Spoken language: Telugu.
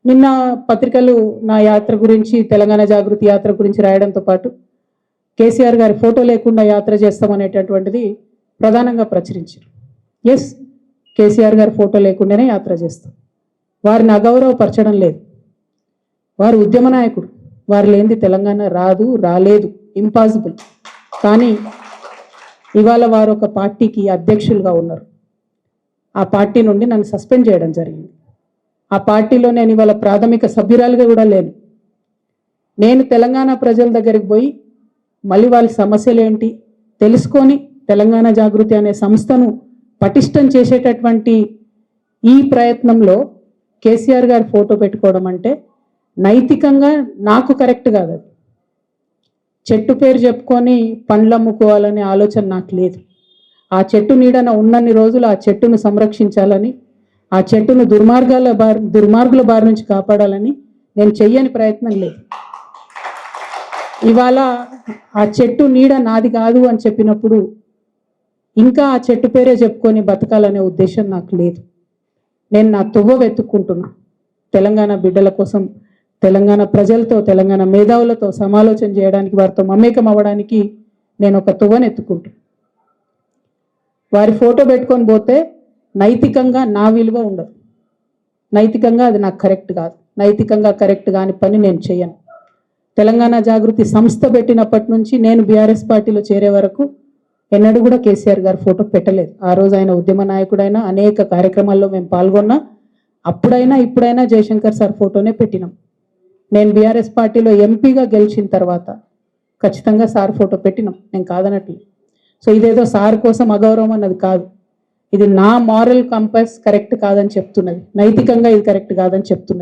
నిన్న పత్రికలు నా యాత్ర గురించి, తెలంగాణ జాగృతి యాత్ర గురించి రాయడంతో పాటు కేసీఆర్ గారి ఫోటో లేకుండా యాత్ర చేస్తామనేటటువంటిది ప్రధానంగా ప్రచురించారు. ఎస్, కేసీఆర్ గారి ఫోటో లేకుండానే యాత్ర చేస్తాం. వారిని అగౌరవపరచడం లేదు. వారు ఉద్యమ నాయకుడు. వారు లేనిది తెలంగాణ రాదు, రాలేదు, ఇంపాసిబుల్. కానీ ఇవాళ వారు ఒక పార్టీకి అధ్యక్షులుగా ఉన్నారు. ఆ పార్టీ నుండి నన్ను సస్పెండ్ చేయడం జరిగింది. ఆ పార్టీలో నేను ఇవాళ ప్రాథమిక సభ్యురాలుగా కూడా లేను. నేను తెలంగాణ ప్రజల దగ్గరికి పోయి మళ్ళీ వాళ్ళ సమస్యలు ఏంటి తెలుసుకొని తెలంగాణ జాగృతి అనే సంస్థను పటిష్టం చేసేటటువంటి ఈ ప్రయత్నంలో కేసీఆర్ గారి ఫోటో పెట్టుకోవడం అంటే నైతికంగా నాకు కరెక్ట్ కాదు. అది చెట్టు పేరు చెప్పుకొని పండ్లు అమ్ముకోవాలనే ఆలోచన నాకు లేదు. ఆ చెట్టు నీడన ఉన్నన్ని రోజులు ఆ చెట్టును సంరక్షించాలని, ఆ చెట్టును దుర్మార్గుల బారి నుంచి కాపాడాలని నేను చెయ్యని ప్రయత్నం లేదు. ఇవాళ ఆ చెట్టు నీడ నాది కాదు అని చెప్పినప్పుడు ఇంకా ఆ చెట్టు పేరే చెప్పుకొని బతకాలనే ఉద్దేశం నాకు లేదు. నేను నా తువ్వ వెతుక్కుంటున్నా. తెలంగాణ బిడ్డల కోసం, తెలంగాణ ప్రజలతో, తెలంగాణ మేధావులతో సమాలోచన చేయడానికి, వారితో మమేకం అవ్వడానికి నేను ఒక తువ్వను ఎత్తుకుంటున్నా. వారి ఫోటో పెట్టుకొని పోతే నైతికంగా నా విలువ ఉండదు. నైతికంగా అది నాకు కరెక్ట్ కాదు. నైతికంగా కరెక్ట్ కాని పని నేను చేయను. తెలంగాణ జాగృతి సంస్థ పెట్టినప్పటి నుంచి నేను బీఆర్ఎస్ పార్టీలో చేరే వరకు ఎన్నడూ కూడా కేసీఆర్ గారి ఫోటో పెట్టలేదు. ఆ రోజు ఆయన ఉద్యమ నాయకుడైనా అనేక కార్యక్రమాల్లో మేము పాల్గొన్నా. అప్పుడైనా ఇప్పుడైనా జయశంకర్ సార్ ఫోటోనే పెట్టినాం. నేను బీఆర్ఎస్ పార్టీలో ఎంపీగా గెలిచిన తర్వాత ఖచ్చితంగా సార్ ఫోటో పెట్టినాం, నేను కాదనట్లేదు. సో ఇదేదో సార్ కోసం అగౌరవం అన్నది కాదు. ఇది నా మారల్ కంపాస్ కరెక్ట్ కాదని చెప్తున్నది, నైతికంగా ఇది కరెక్ట్ కాదని చెప్తున్నది.